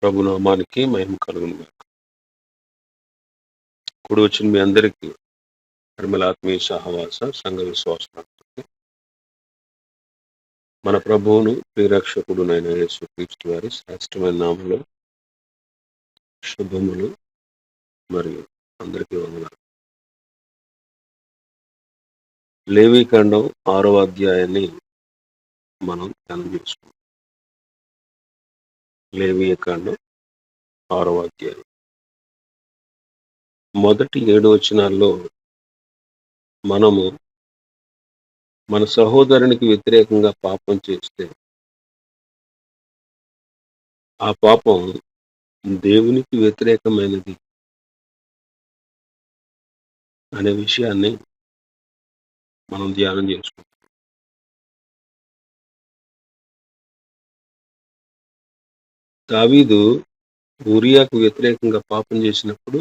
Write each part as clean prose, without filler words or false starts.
ప్రభునామానికి మహిమ కలుగును గాక. కూడి వచ్చిన మీ అందరికీ పరిమళ ఆత్మీయ సహవాస సంఘ విశ్వాసులందరికీ మన ప్రభువును ప్రియరక్షకుడునైన యేసుక్రీస్తు వారి శ్రేష్టమైన నామములో శుభములు మరియు అందరికీ వందనాలు. లేవీకాండం 6వ అధ్యాయాన్ని మనం ధ్యానం చేసుకుంటాం. లేవీకాండం 6వ అధ్యాయం మొదటి 7 వచనాల్లో మనము మన సహోదరునికి వ్యతిరేకంగా పాపం చేస్తే ఆ పాపం దేవునికి వ్యతిరేకమైనది అనే విషయాన్ని మనం ధ్యానం చేసుకుంటాం. దావీదు ఊరియాకు వ్యతిరేకంగా పాపం చేసినప్పుడు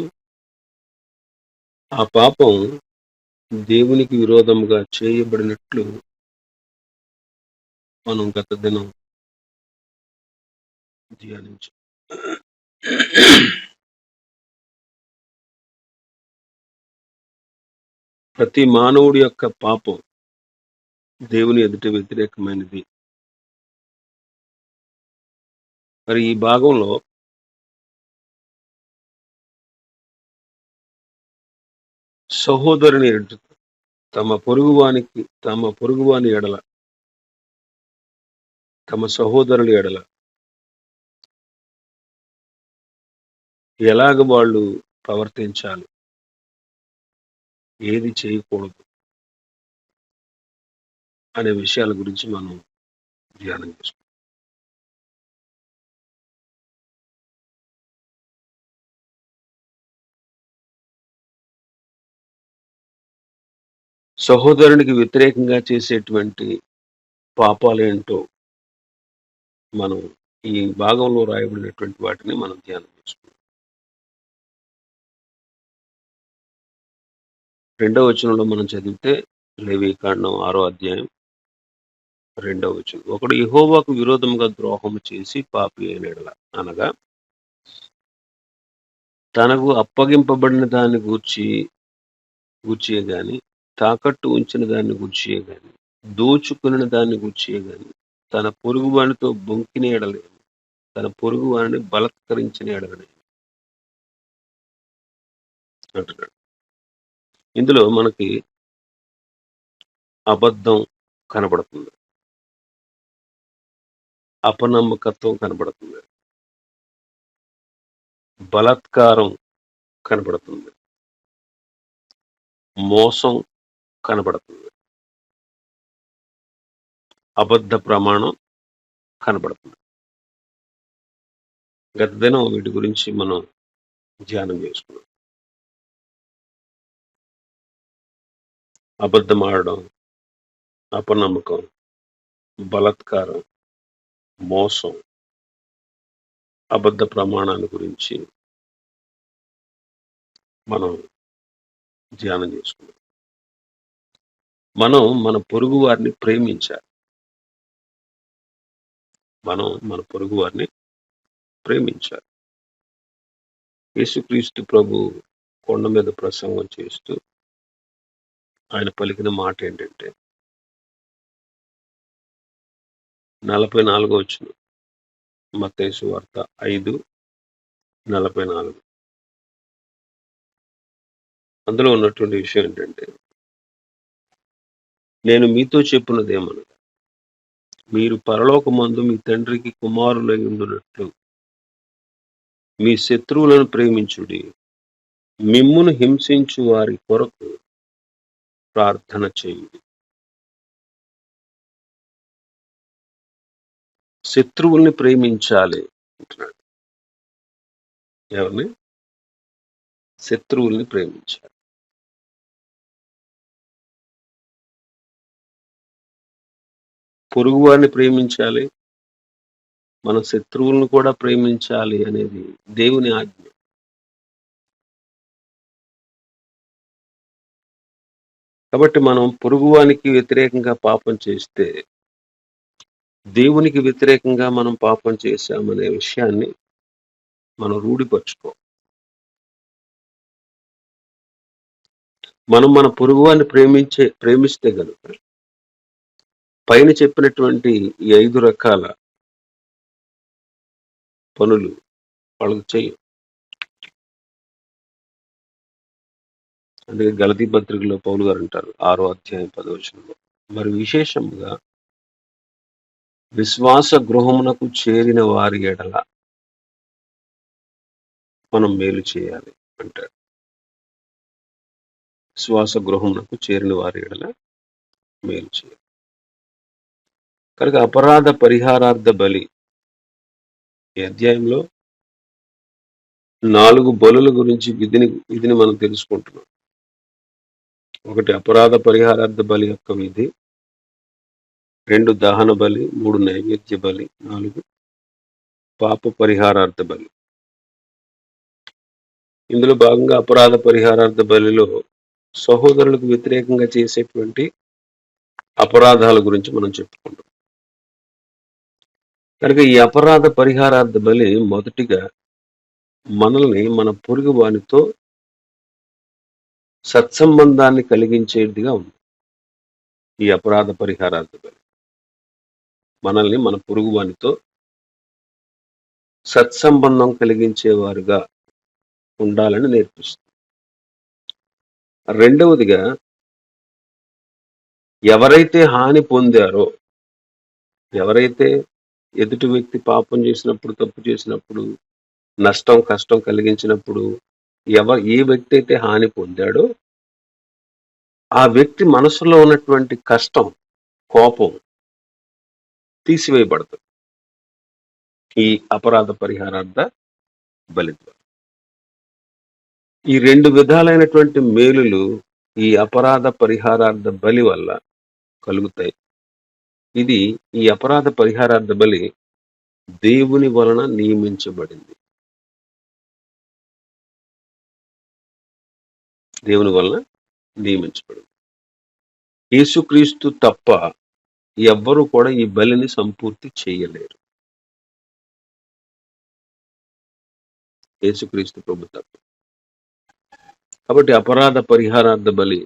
ఆ పాపం దేవునికి విరోధముగా చేయబడినట్లు మనం గత దినం ధ్యానించాం. ప్రతి మానవుడి యొక్క పాపం దేవుని ఎదుట వ్యతిరేకమైనది. మరి ఈ భాగంలో సహోదరుని ఎదుట తమ పొరుగువాని ఎడల తమ సహోదరుల ఎడల ఎలాగ వాళ్ళు ప్రవర్తించాలి, ఏది చేయకూడదు అనే విషయాల గురించి మనం ధ్యానం చేసుకుంటాం. సహోదరునికి వ్యతిరేకంగా చేసేటువంటి పాపాలేంటో మనం ఈ భాగంలో రాయబడినటువంటి వాటిని మనం ధ్యానం చేసుకుంటాం. 2వ వచనంలో మనం చదివితే లేవీకాండం 6వ అధ్యాయం 2వ వచనం, ఒకడు యెహోవాకు విరోధముగా ద్రోహము చేసి పాపి అయిన యెడల, అనగా తనకు అప్పగింపబడిన దాన్ని గూర్చియే గాని, తాకట్టు ఉంచిన దాన్ని గూర్చియే గాని, దోచుకున్న దాన్ని గూర్చియే గాని, తన పొరుగువానితో బొంకిన యెడల, తన పొరుగువానిని బలత్కరించిన యెడల అంటున్నాడు. ఇందులో మనకి అబద్ధం కనబడుతుంది, అపనమ్మకత్వం కనబడుతుంది, బలాత్కారం కనబడుతుంది, మోసం కనబడుతుంది, అబద్ధ ప్రమాణం కనబడుతుంది. గత దినం వీటి గురించి మనం ధ్యానం చేసుకున్నాం. అబద్ధం ఆడడం, అపనమ్మకం, బలాత్కారం, మోసం, అబద్ధ ప్రమాణాల గురించి మనం ధ్యానం చేసుకున్నాం. మనం మన పొరుగు వారిని ప్రేమించాలి. మనం మన పొరుగు వారిని ప్రేమించాలి. యేసుక్రీస్తు ప్రభు కొండ మీద ప్రసంగం చేస్తూ ఆయన పలికిన మాట ఏంటంటే 44వ వచనం, మత్తయి సువార్త 5:44. అందులో ఉన్నటువంటి విషయం ఏంటంటే, నేను మీతో చెప్పున్నదేమనగా, మీరు పరలోకమందు మీ తండ్రికి కుమారులై ఉండునట్లు మీ శత్రువులను ప్రేమించుడి, మిమ్మును హింసించు వారి కొరకు ప్రార్థన చేయుడి. శత్రువుల్ని ప్రేమించాలి అంటున్నాడు. ఎవరిని? శత్రువుల్ని ప్రేమించాలి. పొరుగువారిని ప్రేమించాలి, మన శత్రువులను కూడా ప్రేమించాలి అనేది దేవుని ఆజ్ఞ. కాబట్టి మనం పొరుగువానికి వ్యతిరేకంగా పాపం చేస్తే దేవునికి వ్యతిరేకంగా మనం పాపం చేశామనే విషయాన్ని మనం రూఢిపరుచుకో. మనం మన పొరుగువారిని ప్రేమిస్తే గనుక పైన చెప్పినటువంటి ఈ 5 రకాల పనులు వాళ్ళకి చెయ్యం. అందుకే గలతీ పత్రికలో పౌలు గారు అంటారు 6వ అధ్యాయం 10వ వచనంలో, మరి విశేషముగా విశ్వాస గృహమునకు చేరిన వారి ఎడల మనం మేలు చేయాలి అంటారు. విశ్వాస గృహమునకు చేరిన వారి ఎడల మేలు చేయాలి. కనుక అపరాధ పరిహారార్థ బలి ఈ అధ్యాయంలో 4 బలుల గురించి విధిని మనం తెలుసుకుంటున్నాం. 1 అపరాధ పరిహారార్థ బలి యొక్క విధి, 2 దహన బలి, 3 నైవేద్య బలి, 4 పాప పరిహారార్థ బలి. ఇందులో భాగంగా అపరాధ పరిహారార్థ బలిలో సహోదరులకు వ్యతిరేకంగా చేసేటువంటి అపరాధాల గురించి మనం చెప్పుకుంటాం. కనుక ఈ అపరాధ పరిహారార్థ బలి మొదటిగా మనల్ని మన పొరుగు వానితో సత్సంబంధాన్ని కలిగించేదిగా ఉంది. ఈ అపరాధ పరిహారార్థ బలి మనల్ని మన పొరుగు వానితో సత్సంబంధం కలిగించేవారుగా ఉండాలని నేర్పిస్తుంది. రెండవదిగా ఎవరైతే హాని పొందారో, ఎవరైతే ఎదుటి వ్యక్తి పాపం చేసినప్పుడు, తప్పు చేసినప్పుడు, నష్టం కష్టం కలిగించినప్పుడు ఏ వ్యక్తి అయితే హాని పొందాడో ఆ వ్యక్తి మనసులో ఉన్నటువంటి కష్టం, కోపం తీసివేయబడుతుంది ఈ అపరాధ పరిహారార్థ బలి ద్వారా. ఈ 2 విధాలైనటువంటి మేలులు ఈ అపరాధ పరిహారార్థ బలి వల్ల కలుగుతాయి. ఇది ఈ అపరాధ పరిహారార్థ బలి దేవుని వలన నియమించబడింది. దేవుని వలన నియమించబడింది. యేసుక్రీస్తు తప్ప ఎవ్వరూ కూడా ఈ బలిని సంపూర్తి చేయలేరు. యేసుక్రీస్తు ప్రభు తప్ప. కాబట్టి అపరాధ పరిహారార్థ బలి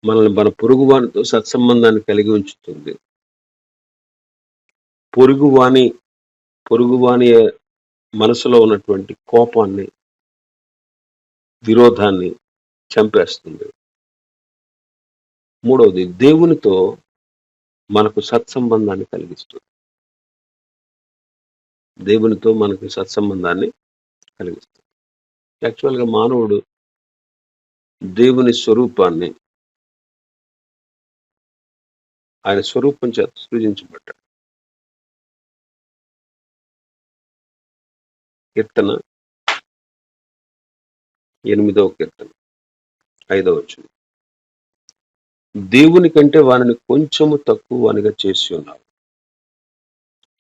మనల్ని మన పొరుగువానితో సత్సంబంధాన్ని కలిగి ఉంచుతుంది. పొరుగువాని మనసులో ఉన్నటువంటి కోపాన్ని, విరోధాన్ని చంపేస్తుంది. మూడవది, దేవునితో మనకు సత్సంబంధాన్ని కలిగిస్తుంది. దేవునితో మనకు సత్సంబంధాన్ని కలిగిస్తుంది. యాక్చువల్గా మానవుడు దేవుని స్వరూపాన్ని, ఆయన స్వరూపం చేత సృజించబడ్డాడు. కీర్తన 8వ కీర్తన 5వ వచనం, దేవుని కంటే వారిని కొంచెము తక్కువ అనిగా చేసి ఉన్నారు,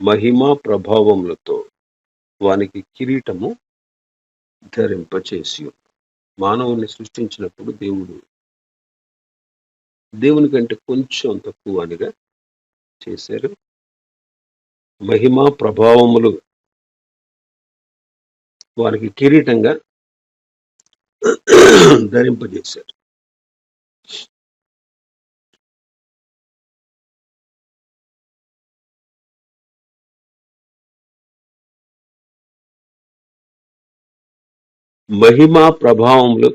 మహిమ ప్రభావములతో వానికి కిరీటము ధరింపచేసి ఉన్నారు. మానవుని సృష్టించినప్పుడు దేవుని కంటే కొంచెం తక్కువ అనిగా చేశారు. మహిమ ప్రభావములు వారికి కిరీటంగా ధరింపజేశారు. మహిమ ప్రభావములు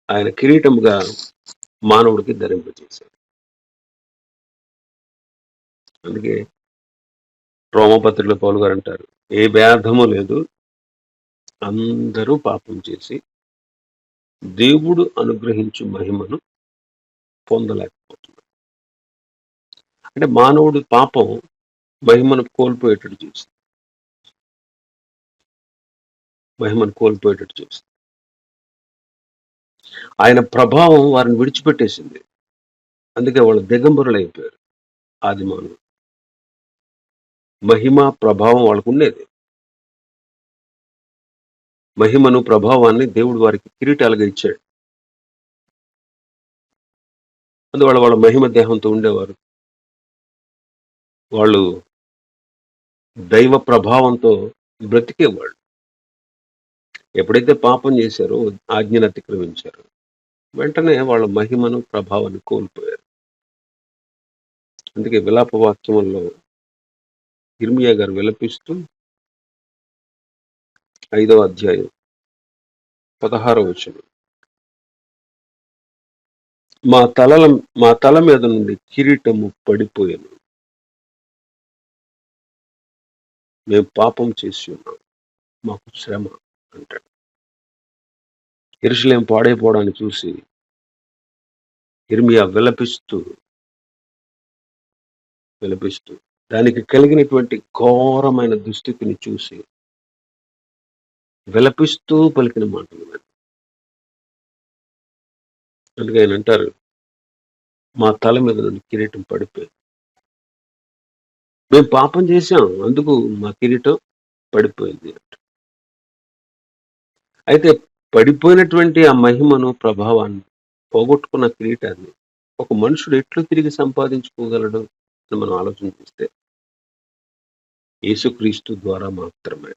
ఆయన కిరీటముగా మానవుడికి ధరింపజేశారు. అందుకే రోమపత్రికలో పౌలు గారు అంటారు, ఏ భేదము లేదు, అందరూ పాపం చేసి దేవుడు అనుగ్రహించు మహిమను పొందలేకపోతున్నారు. అంటే మానవుడు పాపం మహిమను కోల్పోయేటట్టు చేస్తుంది. ఆయన ప్రభావం వారిని విడిచిపెట్టేసింది. అందుకే వాళ్ళు దిగంబరులు అయిపోయారు. ఆది మానవుడు మహిమ ప్రభావం వాళ్ళకు ఉండేది. మహిమను ప్రభావాన్ని దేవుడు వారికి కిరీటాలుగా ఇచ్చాడు. అందువల్ల వాళ్ళ మహిమ దేహంతో ఉండేవారు. వాళ్ళు దైవ ప్రభావంతో బ్రతికేవాళ్ళు. ఎప్పుడైతే పాపం చేశారో, ఆజ్ఞను అతిక్రమించారో, వెంటనే వాళ్ళ మహిమను, ప్రభావాన్ని కోల్పోయారు. అందుకే విలాప వాక్యముల్లో యిర్మీయా గారు విలపిస్తూ 5వ అధ్యాయం 16వ వచనం, మా తల మీద నుండి కిరీటము పడిపోయాను, మేము పాపం చేసి ఉన్నాం, మాకు శ్రమ అంటాడు. యెరూషలేము పాడైపోవడాన్ని చూసి యిర్మీయా విలపిస్తూ దానికి కలిగినటువంటి ఘోరమైన దుస్థితిని చూసి విలపిస్తూ పలికిన మాటలు. అందుకే ఆయన అంటారు, మా తల మీద నుండి కిరీటం పడిపోయింది, మేము పాపం చేశాం, అందుకు మా కిరీటం పడిపోయింది. అయితే పడిపోయినటువంటి ఆ మహిమను, ప్రభావాన్ని, పోగొట్టుకున్న కిరీటాన్ని ఒక మనుషుడు ఎట్లు తిరిగి సంపాదించుకోగలడు అని మనం ఆలోచన చేస్తే యేసుక్రీస్తు ద్వారా మాత్రమే.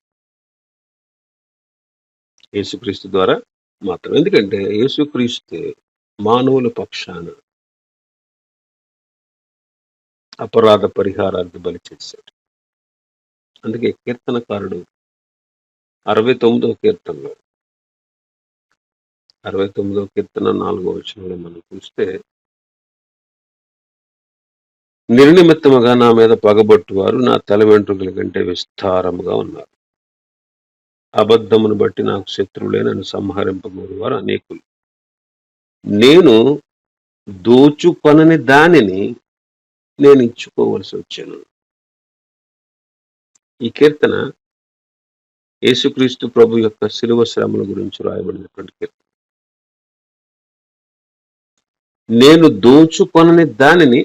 యేసుక్రీస్తు ద్వారా మాత్రమే. ఎందుకంటే యేసుక్రీస్తే మానవుల పక్షాన అపరాధ పరిహారార్థ బలి చేశాడు. అందుకే కీర్తనకారుడు 69వ కీర్తనలో 69వ కీర్తన 4వ వచనంలో మనం చూస్తే, నిర్నిమిత్తముగా నా మీద పగబట్టువారు నా తల వెంట్రుకల కంటే విస్తారముగా ఉన్నారు, అబద్ధమును బట్టి నాకు శత్రువులే నన్ను సంహరింపగోరు వారు అనేకులు, నేను దోచుకొనని దానిని నేను ఇచ్చుకోవలసి వచ్చాను. ఈ కీర్తన యేసుక్రీస్తు ప్రభు యొక్క శిలువ శ్రమల గురించి రాయబడినటువంటి కీర్తన. నేను దోచుకొనని దానిని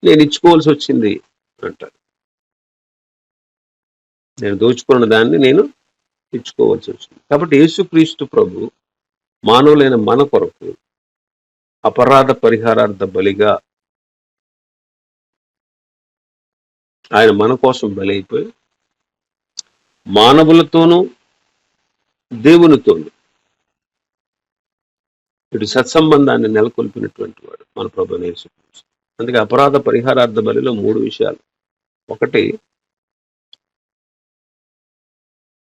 నేను ఇచ్చుకోవాల్సి వచ్చింది అంటారు. నేను దోచుకున్న దాన్ని నేను ఇచ్చుకోవాల్సి వచ్చింది. కాబట్టి యేసుక్రీస్తు ప్రభు మానవులైన మన కొరకు అపరాధ పరిహారార్థ బలిగా ఆయన మన కోసం బలి అయిపోయి మానవులతోనూ దేవునితోనూ ఇటు సత్సంబంధాన్ని నెలకొల్పినటువంటి వాడు మన ప్రభువైన యేసుక్రీస్తు. అందుకే అపరాధ పరిహారార్థ బలిలో 3 విషయాలు. ఒకటి,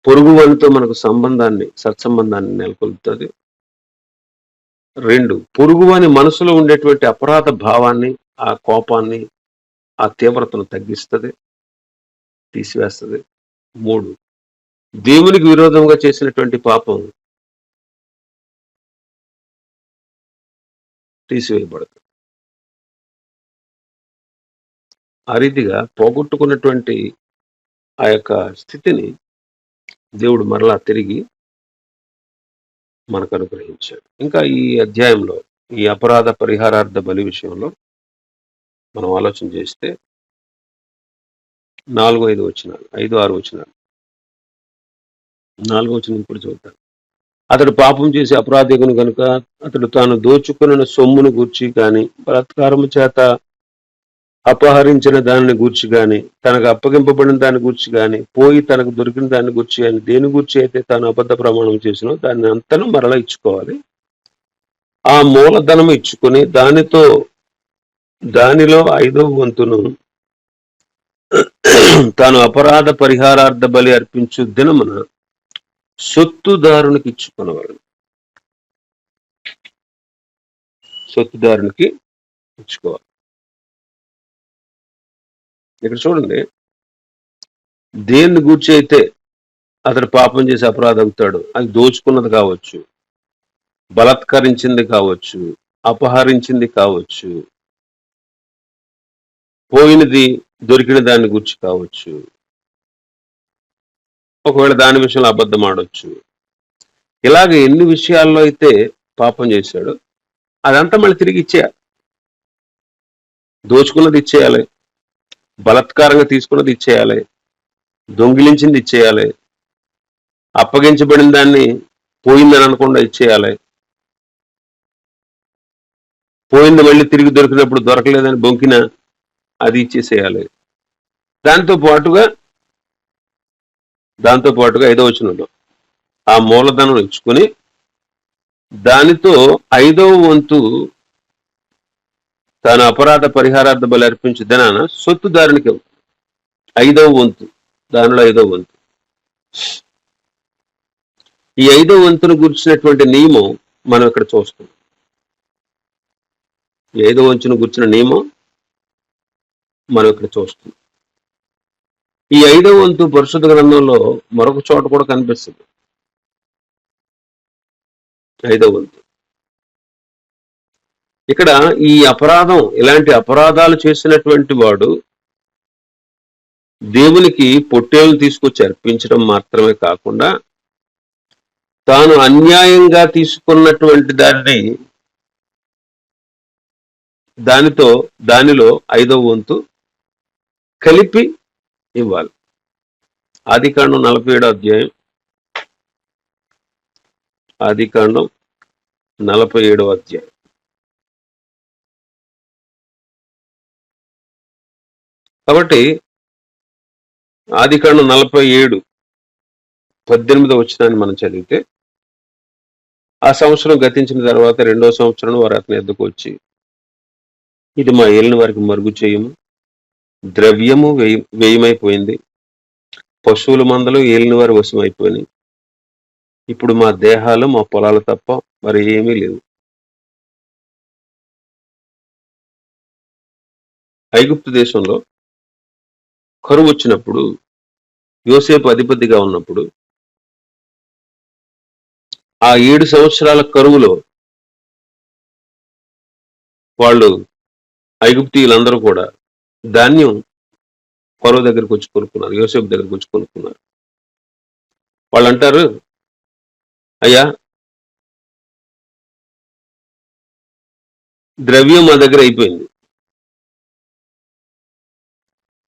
పొరుగు వానితో మనకు సత్సంబంధాన్ని నెలకొల్పుతుంది. 2, పొరుగువాని మనసులో ఉండేటువంటి అపరాధ భావాన్ని, ఆ కోపాన్ని, ఆ తీవ్రతను తగ్గిస్తుంది, తీసివేస్తుంది. 3, దేవునికి విరోధంగా చేసినటువంటి పాపం తీసివేయబడుతుంది. ఆ రీతిగా పోగొట్టుకున్నటువంటి ఆ యొక్క స్థితిని దేవుడు మరలా తిరిగి మనకు అనుగ్రహించాడు. ఇంకా ఈ అధ్యాయంలో ఈ అపరాధ పరిహారార్థ బలి విషయంలో మనం ఆలోచన చేస్తే 4-5 వచనాలు, 5-6 వచనాలు. 4వ వచనం ఇప్పుడు చూద్దాం. అతడు పాపం చేసి అపరాధికును కనుక అతడు తాను దోచుకున్న సొమ్మును గూర్చి కానీ, బలాత్కారము చేత అపహరించిన దానిని గూర్చి కానీ, తనకు అప్పగింపబడిన దాని గూర్చి కానీ, పోయి తనకు దొరికిన దాన్ని గూర్చి కానీ, దేని గూర్చి అయితే తాను అబద్ధ ప్రమాణం చేసినో దాన్ని అంతను మరలా ఇచ్చుకోవాలి. ఆ మూలధనం ఇచ్చుకొని దానిలో 5వ వంతును తాను అపరాధ పరిహారార్థ బలి అర్పించు దినమున సొత్తుదారునికి ఇచ్చుకునేవారు. సొత్తుదారునికి ఇచ్చుకోవాలి. ఇక్కడ చూడండి, దేన్ని గూర్చి అయితే అతడు పాపం చేసి అపరాధం అవుతాడు, అది దోచుకున్నది కావచ్చు, బలాత్కరించింది కావచ్చు, అపహరించింది కావచ్చు, పోయినది దొరికిన దాన్ని గురించి కావచ్చు, ఒకవేళ దాని విషయంలో అబద్ధం ఆడవచ్చు. ఇలాగ ఎన్ని విషయాల్లో అయితే పాపం చేశాడో అదంతా మళ్ళీ తిరిగి ఇచ్చేయాలి. దోచుకున్నది ఇచ్చేయాలి, బలాత్కారంగా తీసుకున్నది ఇచ్చేయాలి, దొంగిలించింది ఇచ్చేయాలి, అప్పగించబడిన దాన్ని పోయిందని అనకుండా ఇచ్చేయాలి, పోయింది మళ్ళీ తిరిగి దొరికినప్పుడు దొరకలేదని బొంకిన అది ఇచ్చేసేయాలి. దాంతో పాటుగా 5వ వచనంలో ఆ మూలధనం ఇచ్చుకొని దానితో 5వ వంతు తాను అపరాధ పరిహారార్థ బలి అర్పించి ధనాన సొత్తుదారునికి 5వ వంతు, దానిలో 5వ వంతు. ఈ 5వ వంతును గుర్చినటువంటి నియమం మనం ఇక్కడ చూస్తాం. ఈ 5వ వంతును గుర్చిన నియమం మనం ఇక్కడ చూస్తాం. ఈ 5వ వంతు పరిశుద్ధ గ్రంథంలో మరొక చోట కూడా కనిపిస్తుంది. 5వ వంతు ఇక్కడ ఈ అపరాధం, ఇలాంటి అపరాధాలు చేసినటువంటి వాడు దేవునికి పొట్టేలు తీసుకొచ్చి అర్పించడం మాత్రమే కాకుండా తాను అన్యాయంగా తీసుకున్నటువంటి దానిలో 5వ వంతు కలిపి ఇవ్వాలి. ఆదికాండం 47వ అధ్యాయం, ఆదికాండం 47వ అధ్యాయం. కాబట్టి ఆదికాండం 47:18 వచనాన్ని మనం చదివితే, ఆ సంవత్సరం గతించిన తర్వాత 2వ సంవత్సరం వారు అతని ఎద్దుకు వచ్చి, ఇది మా ఏలిన వారికి మరుగు చేయము, ద్రవ్యము వ్యయమైపోయింది, పశువుల మందలు ఏలిన వారి వశమైపోయినాయి, ఇప్పుడు మా దేహాలు మా పొలాలు తప్ప మరి ఏమీ లేవు. ఐగుప్తు దేశంలో కరువు వచ్చినప్పుడు, యోసేపు అధిపతిగా ఉన్నప్పుడు, ఆ 7 సంవత్సరాల కరువులో వాళ్ళు ఐగుప్తీయులందరూ కూడా ధాన్యం ఫరో దగ్గరికి వచ్చి కొనుక్కున్నారు, యోసేపు దగ్గరికి వచ్చి కొనుక్కున్నారు. వాళ్ళు అంటారు, అయ్యా ద్రవ్యం మా దగ్గర అయిపోయింది,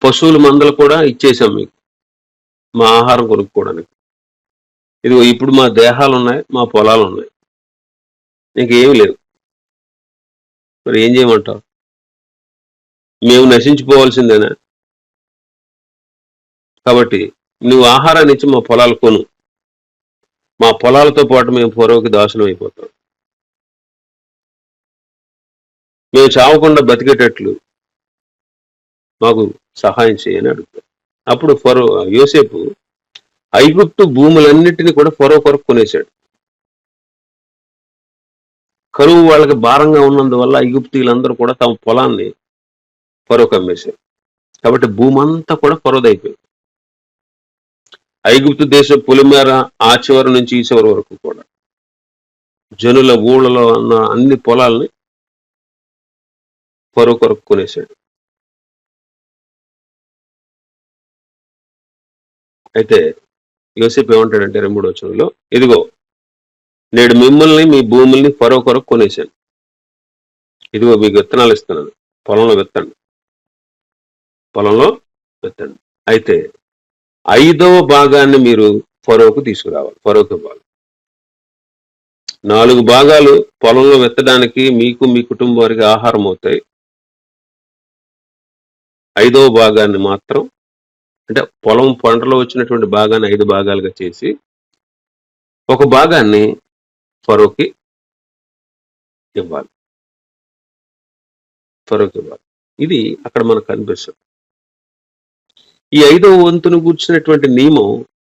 పశువుల మందలు కూడా ఇచ్చేసాం మీకు మా ఆహారం కొనుక్కోవడానికి, ఇదిగో ఇప్పుడు మా దేహాలు ఉన్నాయి, మా పొలాలు ఉన్నాయి, ఇంకేమీ లేవు, మరి ఏం చేయమంటావు? మేము నశించిపోవాల్సిందేనా? కాబట్టి నువ్వు ఆహారాన్ని ఇచ్చి మా పొలాలు కొను, మా పొలాలతో పాటు మేము ఫరోకి దాసులం అయిపోతాం, మేము చావకుండా బతికేటట్లు మాకు సహాయం చేయని అడుగుతాం. అప్పుడు యోసేపు ఐగుప్తు భూములన్నిటినీ కూడా ఫరో కొరకు కొనేశాడు. కరువు వాళ్ళకి భారంగా ఉన్నందువల్ల ఐగుప్తీయులందరూ కూడా తమ పొలాన్ని ఫరోకు అమ్మేశారు. కాబట్టి భూమి అంతా కూడా ఫరోదైపోయింది. ఐగుప్తు దేశం పొలిమేర ఆ చివరి నుంచి ఈ చివరి వరకు కూడా జనుల ఊళ్ళలో ఉన్న అన్ని పొలాల్ని ఫరో కొరకు కొనేశాడు. అయితే యోసేపు ఏమంటాడంటే 2వ వచనంలో, ఇదిగో నేడు మిమ్మల్ని మీ భూముల్ని ఫరో కొరకు కొనేశాను, ఇదిగో మీకు విత్తనాలు ఇస్తున్నాను, పొలంలో విత్తండి. అయితే 5వ భాగాన్ని మీరు ఫరోకు తీసుకురావాలి, ఫరోకు ఇవ్వాలి. 4 భాగాలు పొలంలో విత్తడానికి మీకు మీ కుటుంబం వారికి ఆహారం అవుతాయి. 5వ భాగాన్ని మాత్రం, అంటే పొలం పంటలో వచ్చినటువంటి భాగాన్ని 5 భాగాలుగా చేసి ఒక భాగాన్ని ఫరోకి ఇవ్వాలి. ఇది అక్కడ మనకు కనిపిస్తుంది. ఈ 5వ వంతును కూర్చున్నటువంటి నియమం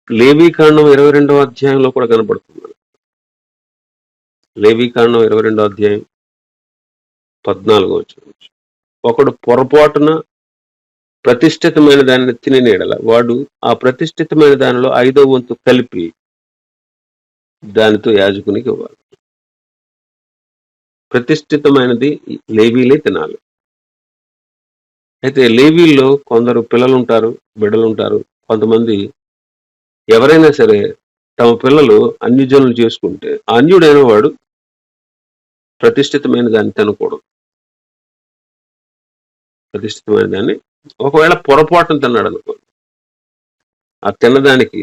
లేవీకాండం 22వ అధ్యాయంలో కూడా కనబడుతుంది. లేవీకాండం 22వ అధ్యాయం 14వ వచనం, ఒకడు పొరపాటున ప్రతిష్ఠితమైన దానిని తిని నీడల వాడు ఆ ప్రతిష్ఠితమైన దానిలో 5వ వంతు కలిపి దానితో యాజకునికి ఇవ్వాలి. ప్రతిష్ఠితమైనది లేవీలే తినాలి. అయితే లేవీల్లో కొందరు పిల్లలు ఉంటారు, బిడ్డలు ఉంటారు. కొంతమంది ఎవరైనా సరే తమ పిల్లలు అన్యజనులు చేసుకుంటే ఆ అన్యుడైన వాడు ప్రతిష్ఠితమైన దాన్ని తినకూడదు. ప్రతిష్ఠితమైన దాన్ని ఒకవేళ పొరపాటును తిన్నాడు అనుకో, ఆ తిన్నదానికి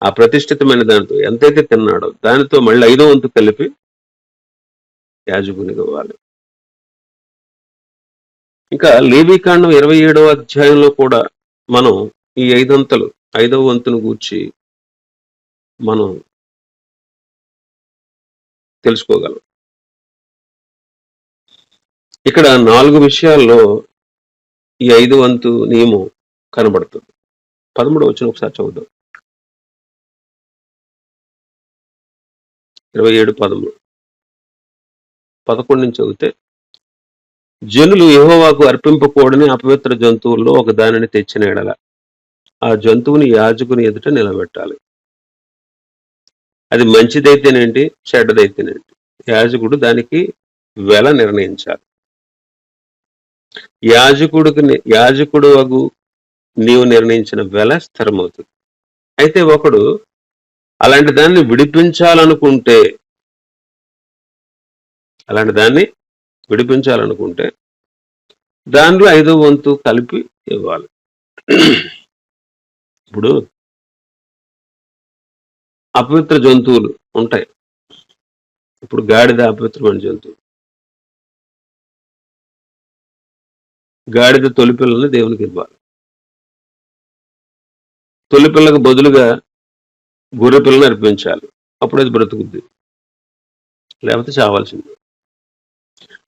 ఆ ప్రతిష్ఠితమైన దానితో ఎంతైతే తిన్నాడో దానితో మళ్ళీ 5వ వంతు కలిపి యాజకునికి ఇవ్వాలి. ఇంకా లేవీకాండం 27వ అధ్యాయంలో కూడా మనం ఈ ఐదొంతలు 5వ వంతును గూర్చి మనం తెలుసుకోగలం. ఇక్కడ 4 విషయాల్లో ఈ 5 వంతు నియమం కనబడుతుంది. 13వ వచనం ఒకసారి చదువుదాం. 27, 13. 11 నుంచి చదివితే, జనులు యెహోవాకు అర్పింపకూడని అపవిత్ర జంతువుల్లో ఒక దానిని తెచ్చిన ఎడల ఆ జంతువుని యాజకుని ఎదుట నిలబెట్టాలి. అది మంచిదైతేనేంటి, చెడ్డదైతేనేంటి, యాజకుడు దానికి వెల నిర్ణయించాలి. యాజకుడు వగు నీవు నిర్ణయించిన వెల స్థిరమవుతుంది. అయితే ఒకడు అలాంటి దాన్ని విడిపించాలనుకుంటే దానిలో 5వ వంతు కలిపి ఇవ్వాలి. ఇప్పుడు అపవిత్ర జంతువులు ఉంటాయి. ఇప్పుడు గాడిద అపవిత్రమైన జంతువు. గాడిద తొలిపిల్లని దేవునికి ఇవ్వాలి. తొలిపిల్లకు బదులుగా గొర్రె పిల్లని అర్పించాలి. అప్పుడు అది బ్రతుకుద్ది, లేకపోతే చావాల్సింది.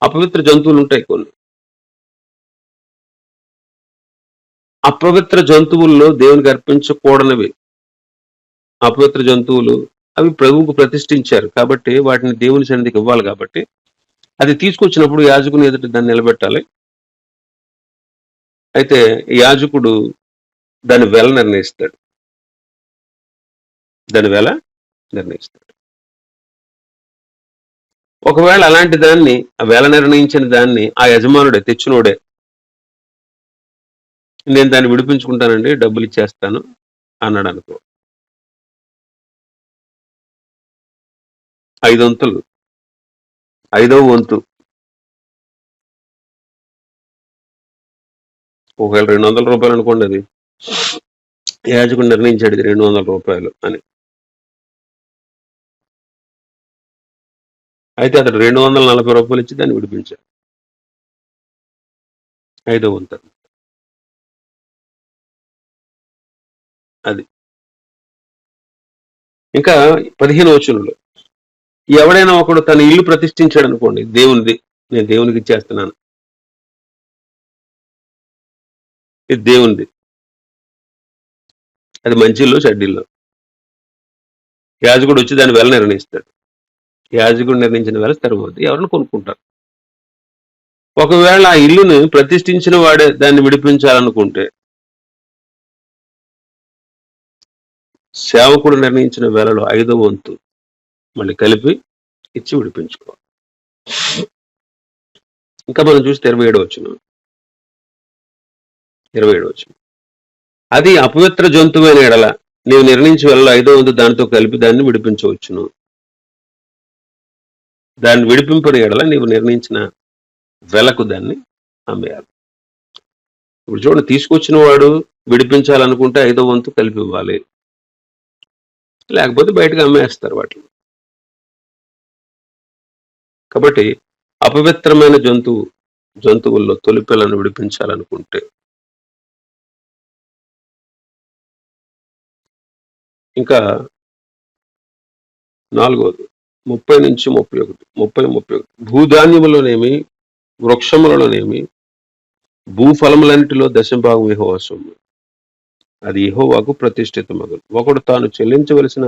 అపవిత్ర జంతువులు ఉంటాయి కొన్ని. అపవిత్ర జంతువుల్లో దేవునికి అర్పించకూడనివి అపవిత్ర జంతువులు, అవి ప్రభువుకు ప్రతిష్ఠించారు కాబట్టి వాటిని దేవుని సన్నిధికి ఇవ్వాలి. కాబట్టి అది తీసుకొచ్చినప్పుడు యాజకుని ఎదుట దాన్ని నిలబెట్టాలి. అయితే యాజకుడు దాని వెల నిర్ణయిస్తాడు. ఒకవేళ అలాంటి దాన్ని, ఆ వెల నిర్ణయించిన దాన్ని ఆ యజమానుడే, తెచ్చినోడే, నేను దాన్ని విడిపించుకుంటానండి, డబ్బులు ఇచ్చేస్తాను అన్నాడు అనుకో, 5 వంతులు, 5వ వంతు, ఒకవేళ 200 రూపాయలు అనుకోండి, అది యాజకుడు నిర్ణయించాడు ఇది 200 రూపాయలు అని. అయితే అతడు 240 రూపాయలు ఇచ్చి దాన్ని విడిపించాడు. 5వ వంతు అది. ఇంకా 15వ వచనంలో, ఎవడైనా ఒకడు తన ఇల్లు ప్రతిష్ఠించాడు అనుకోండి, దేవునిది, నేను దేవునికి ఇచ్చేస్తున్నాను, ఇది దేవునిది, అది మంచి ఇల్లు చెడ్డిల్లు, యాజకుడు వచ్చి దాని వెల నిర్ణయిస్తాడు. యాజకుడు నిర్ణయించిన వెల స్థిరమవుద్ది, ఎవరిని కొనుక్కుంటారు. ఒకవేళ ఆ ఇల్లుని ప్రతిష్ఠించిన వాడే దాన్ని విడిపించాలనుకుంటే సేవకుడు నిర్ణయించిన వేలలో 5వ వంతు మళ్ళీ కలిపి ఇచ్చి విడిపించుకోవాలి. ఇంకా మనం చూస్తే 27వ వచనం, అది అపవిత్ర జంతువైన ఎడల నీవు నిర్ణయించి వేళలో 5వ వంతు దానితో కలిపి దాన్ని విడిపించవచ్చును. దాన్ని విడిపింపని ఎడల నీవు నిర్ణయించిన వెలకు దాన్ని అమ్మేయాలి. ఇప్పుడు చూడండి, తీసుకొచ్చిన వాడు విడిపించాలనుకుంటే 5వ వంతు కలిపి ఇవ్వాలి, లేకపోతే బయటకు అమ్మేస్తారు వాటిని. కాబట్టి అపవిత్రమైన జంతువుల్లో తొలిపిల్లను విడిపించాలనుకుంటే, ఇంకా 4వది 30 నుంచి 31, భూధాన్యములోనేమి వృక్షములలోనేమి భూఫలములన్నిటిలో 10వ భాగం యెహోవా సొమ్ము, అది యెహోవాకు ప్రతిష్ఠితమగును. ఒకడు తాను చెల్లించవలసిన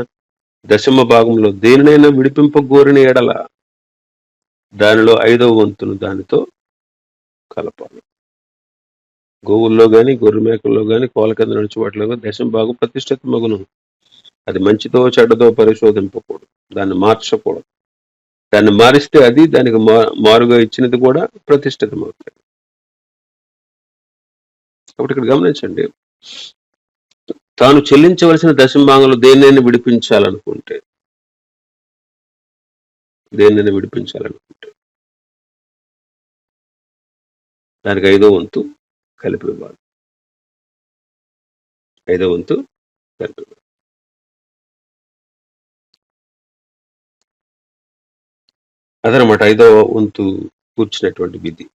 10వ భాగంలో దేనినైనా విడిపింపగోరిన ఎడల దానిలో 5వ వంతును దానితో కలపాలి. గోవుల్లో గాని, గొర్రె మేకల్లో గాని, కోల కింద నడిచి వాటిలో 10వ భాగం ప్రతిష్ఠితమగును. అది మంచితో చెడ్డతో పరిశోధింపకూడదు, దాన్ని మార్చకూడదు. దాన్ని మారిస్తే అది దానికి మారుగా ఇచ్చినది కూడా ప్రతిష్ఠితమవుతుంది. కాబట్టి ఇక్కడ గమనించండి, తాను చెల్లించవలసిన 10వ భాగంలో దేన్నైనా విడిపించాలనుకుంటే దానికి 5వ వంతు కలిపి ఇవ్వాలి. అదనమాట 5వ వంతు కూర్చున్నటువంటి విధి.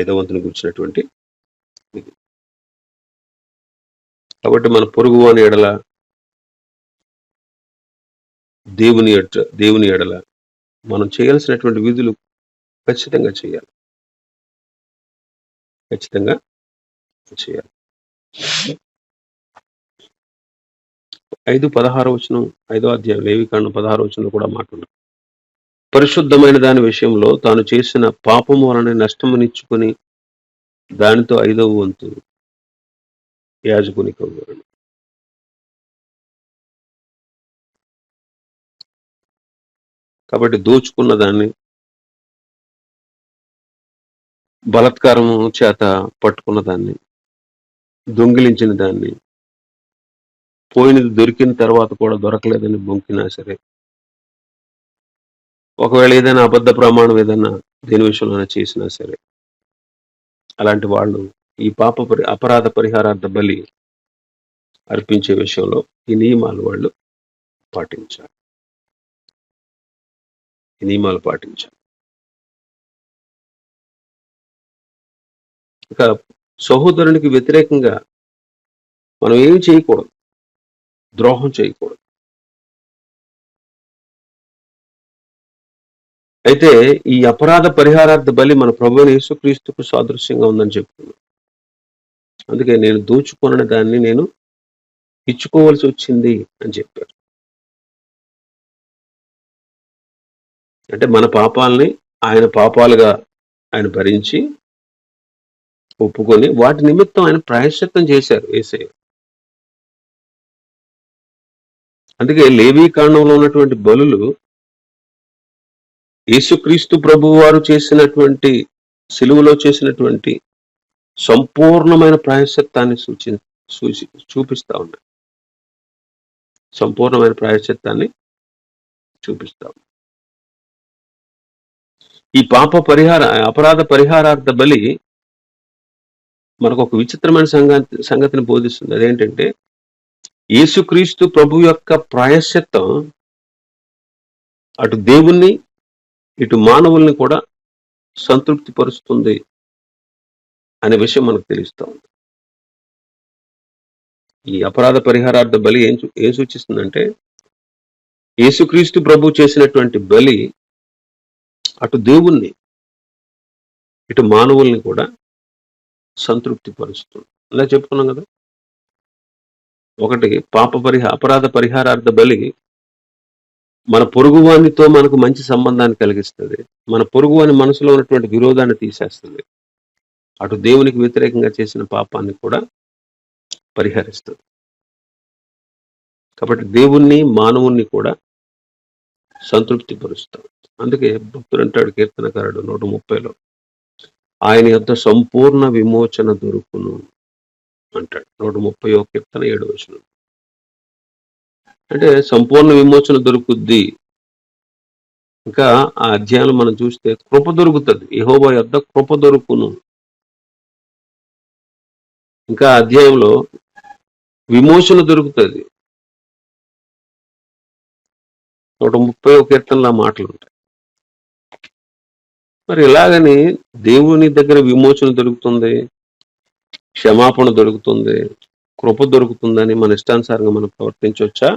ఐదవ వంతుని గురించినటువంటి విధి. కాబట్టి మన పొరుగు అని ఎడల దేవుని ఎడల మనం చేయాల్సినటువంటి విధులు ఖచ్చితంగా చేయాలి. ఖచ్చితంగా చేయాలి. 5:16 5వ అధ్యాయం లేవికాండం 16 కూడా మాట్లాడు. పరిశుద్ధమైన దాని విషయంలో తాను చేసిన పాపము వలన నష్టమునిచ్చుకొని దానితో 5వ వంతు యాజకునికి ఇవ్వబడును. కాబట్టి దోచుకున్న దాన్ని, బలాత్కారము చేత పట్టుకున్న దాన్ని, దొంగిలించిన దాన్ని, పోయినది దొరికిన తర్వాత కూడా దొరకలేదని బొంకినా సరే, ఒకవేళ ఏదైనా అబద్ధ ప్రమాణం ఏదైనా దేని విషయంలో చేసినా సరే, అలాంటి వాళ్ళు ఈ అపరాధ పరిహారార్థ బలి అర్పించే విషయంలో ఈ నియమాలు వాళ్ళు పాటించాలి. ఈ నియమాలు పాటించాలి. ఇక సహోదరునికి వ్యతిరేకంగా మనం ఏమి చేయకూడదు, ద్రోహం చేయకూడదు. అయితే ఈ అపరాధ పరిహారార్థ బలి మన ప్రభువైన యేసుక్రీస్తుకు సాదృశ్యంగా ఉందని చెప్తున్నాను. అందుకే నేను దోచుకున్న దాన్ని నేను ఇచ్చుకోవాల్సి వచ్చింది అని చెప్పారు. అంటే మన పాపాలని ఆయన పాపాలుగా ఆయన భరించి ఒప్పుకొని వాటి నిమిత్తం ఆయన ప్రాయశ్చిత్తం చేశారు యేసయ్య. అందుకే లేవీ కాండంలో ఉన్నటువంటి బలులు యేసుక్రీస్తు ప్రభువు వారు చేసినటువంటి, సిలువలో చేసినటువంటి సంపూర్ణమైన ప్రాయశ్చిత్తాన్ని చూపిస్తా ఉన్నాయి. సంపూర్ణమైన ప్రాయశ్చిత్తాన్ని చూపిస్తా ఉన్నాయి. ఈ అపరాధ పరిహారార్థ బలి మనకు ఒక విచిత్రమైన సంగతిని బోధిస్తుంది. అదేంటంటే యేసుక్రీస్తు ప్రభు యొక్క ప్రాయశ్చిత్తం అటు దేవుణ్ణి ఇటు మానవుల్ని కూడా సంతృప్తి పరుస్తుంది అనే విషయం మనకు తెలుస్తూ ఉంది. ఈ అపరాధ పరిహారార్థ బలి ఏం సూచిస్తుందంటే యేసుక్రీస్తు ప్రభు చేసినటువంటి బలి అటు దేవుణ్ణి ఇటు మానవుల్ని కూడా సంతృప్తి పరుస్తుంది. ఇలా చెప్పుకున్నాం కదా. ఒకటి అపరాధ పరిహారార్థ బలి మన పొరుగువానితో మనకు మంచి సంబంధాన్ని కలిగిస్తుంది. మన పొరుగువాని మనసులో ఉన్నటువంటి విరోధాన్ని తీసేస్తుంది. అటు దేవునికి వ్యతిరేకంగా చేసిన పాపాన్ని కూడా పరిహరిస్తుంది. కాబట్టి దేవుణ్ణి మానవుణ్ణి కూడా సంతృప్తి పరుస్తాం. అందుకే భక్తుడు అంటాడు, కీర్తనకారుడు 130లో, ఆయన యొద్ద సంపూర్ణ విమోచన దొరుకును అంటాడు. 130వ కీర్తన 7వ వచనం. అంటే సంపూర్ణ విమోచన దొరుకుద్ది. ఇంకా ఆ అధ్యాయంలో మనం చూస్తే కృప దొరుకుతుంది. యెహోవా యొద్ద కృప దొరుకును. ఇంకా అధ్యాయంలో విమోచన దొరుకుతుంది. 130వ కీర్తనలో మాటలు ఉంటాయి. మరి ఇలాగని దేవుని దగ్గర విమోచన దొరుకుతుంది, క్షమాపణ దొరుకుతుంది, కృప దొరుకుతుందని మన ఇష్టానుసారంగా మనం ప్రవర్తించవచ్చా?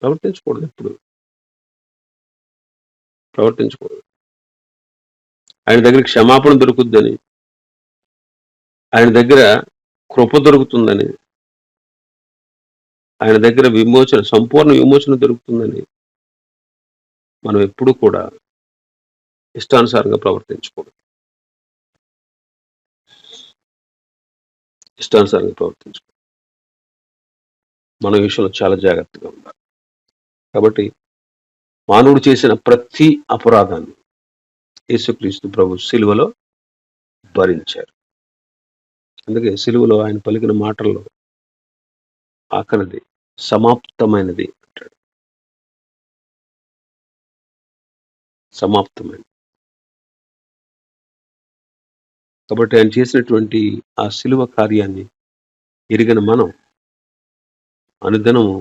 ప్రవర్తించకూడదు. ఎప్పుడు ప్రవర్తించకూడదు. ఆయన దగ్గర క్షమాపణ దొరుకుద్దని, ఆయన దగ్గర కృప దొరుకుతుందని, ఆయన దగ్గర సంపూర్ణ విమోచన దొరుకుతుందని మనం ఎప్పుడూ కూడా ఇష్టానుసారంగా ప్రవర్తించకూడదు. మన విషయంలో చాలా జాగ్రత్తగా ఉండాలి. కాబట్టి మానవుడు చేసిన ప్రతి అపరాధాన్ని యేసుక్రీస్తు ప్రభు సిలువలో భరించారు. అందుకే సిలువలో ఆయన పలికిన మాటల్లో ఆఖరిది సమాప్తమైనది అంటాడు. సమాప్తమైనది. కాబట్టి ఆయన చేసినటువంటి ఆ సిలువ కార్యాన్ని ఎరిగిన మనం అనుదినము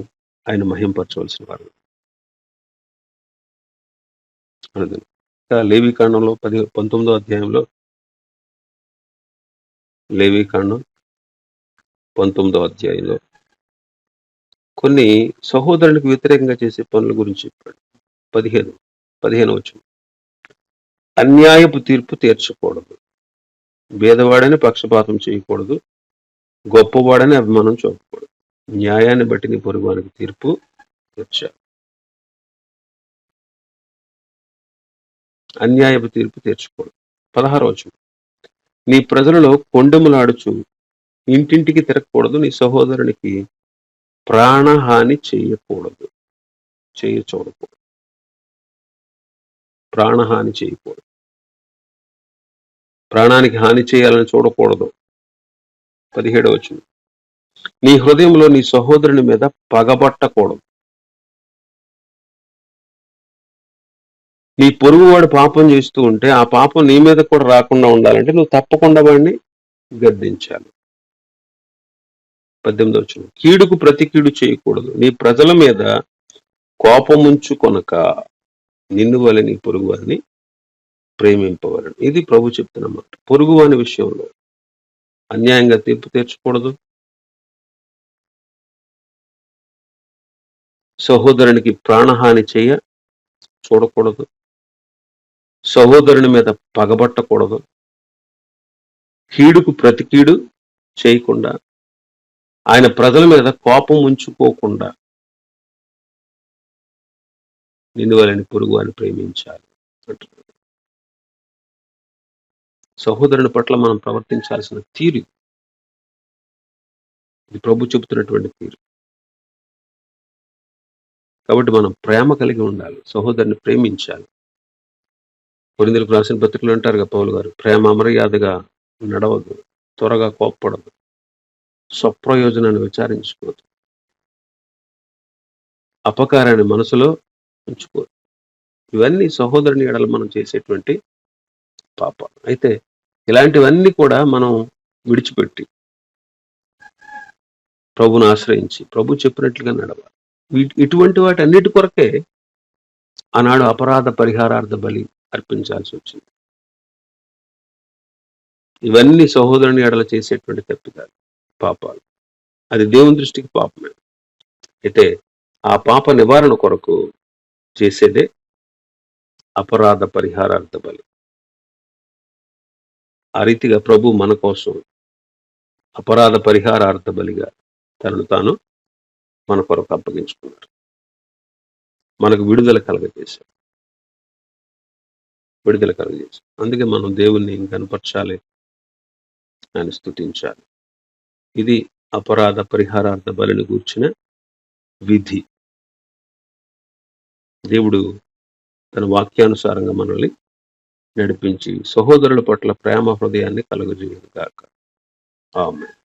ఆయన మహింపరచవలసిన వారు. అనుదినం లేవీకాండంలో 19వ అధ్యాయంలో, లేవీకాండం 19వ అధ్యాయంలో కొన్ని సహోదరునికి వ్యతిరేకంగా చేసే పనుల గురించి చెప్పాడు. 15 వచనం. అన్యాయపు తీర్పు తీర్చకూడదు, భేదవాడని పక్షపాతం చేయకూడదు, గొప్పవాడని అభిమానం చూపకూడదు, న్యాయాన్ని బట్టి నీ పొరుగువానికి తీర్పు తీర్చాలి. అన్యాయపు తీర్పు తీర్చకూడదు. 16వ వచనం. నీ ప్రజలలో కొండెములాడుచు ఇంటింటికి తిరగకూడదు, నీ సహోదరునికి ప్రాణహాని చేయకూడదు, చూడకూడదు, ప్రాణహాని చేయకూడదు, ప్రాణానికి హాని చేయాలని చూడకూడదు. 17వ వచనం. నీ హృదయంలో నీ సహోదరుని మీద పగబట్టకూడదు. నీ పొరుగువాడు పాపం చేస్తూ ఉంటే ఆ పాపం నీ మీద కూడా రాకుండా ఉండాలంటే నువ్వు తప్పకుండా వాడిని గద్దించాలి. 18వ వచనం. కీడుకు ప్రతి కీడు చేయకూడదు, నీ ప్రజల మీద కోపముంచుకొనక నిన్ను వలె నీ పొరుగు వారిని ప్రేమింపవలను. ఇది ప్రభు చెప్తున్న మాట. పొరుగు వాని విషయంలో అన్యాయంగా తీర్పు తీర్చకూడదు, సహోదరునికి ప్రాణహాని చూడకూడదు, సహోదరుని మీద పగబట్టకూడదు, కీడుకు ప్రతి కీడు చేయకుండా, ఆయన ప్రజల మీద కోపం ఉంచుకోకుండా నిన్ను వలని పొరుగు అని ప్రేమించాలి అంటున్నాడు. సహోదరుని పట్ల మనం ప్రవర్తించాల్సిన తీరు ఇది ప్రభు చెబుతున్నటువంటి తీరు. కాబట్టి మనం ప్రేమ కలిగి ఉండాలి, సహోదరుని ప్రేమించాలి. కొరింథీయులకు రాసిన పత్రికలు అంటారుగా పౌలు గారు, ప్రేమ అమర్యాదగా నడవదు, త్వరగా కోప్పడదు, స్వప్రయోజనాన్ని విచారించుకోదు, అపకారాన్ని మనసులో ఉంచుకోదు. ఇవన్నీ సహోదరుని ఎడల మనం చేసేటువంటి పాపాలు. అయితే ఇలాంటివన్నీ కూడా మనం విడిచిపెట్టి ప్రభుని ఆశ్రయించి ప్రభు చెప్పినట్లుగా నడవాలి. ఇటువంటి వాటి అన్నిటి కొరకే ఆనాడు అపరాధ పరిహారార్థ బలి అర్పించాల్సి వచ్చింది. ఇవన్నీ సహోదరుని ఎడల చేసేటువంటి తప్పిదాలు, పాపాలు. అది దేవుని దృష్టికి పాపమే. అయితే ఆ పాప నివారణ కొరకు చేసేదే అపరాధ పరిహారార్థ బలి. ఆ రీతిగా ప్రభు మన కోసం అపరాధ పరిహారార్థ బలిగా తనను తాను మన కొరకు అప్పగించుకున్నారు. మనకు విడుదల కలగజేశాడు. అందుకే మనం దేవుణ్ణి కనపరచాలి, ఆయన స్తుతించాలి. ఇది అపరాధ పరిహారార్థ బలిని గూర్చిన విధి. దేవుడు తన వాక్యానుసారంగా మనల్ని నడిపించి సహోదరుల పట్ల ప్రేమ హృదయాన్ని కలుగజేయును గాక. ఆమేన్.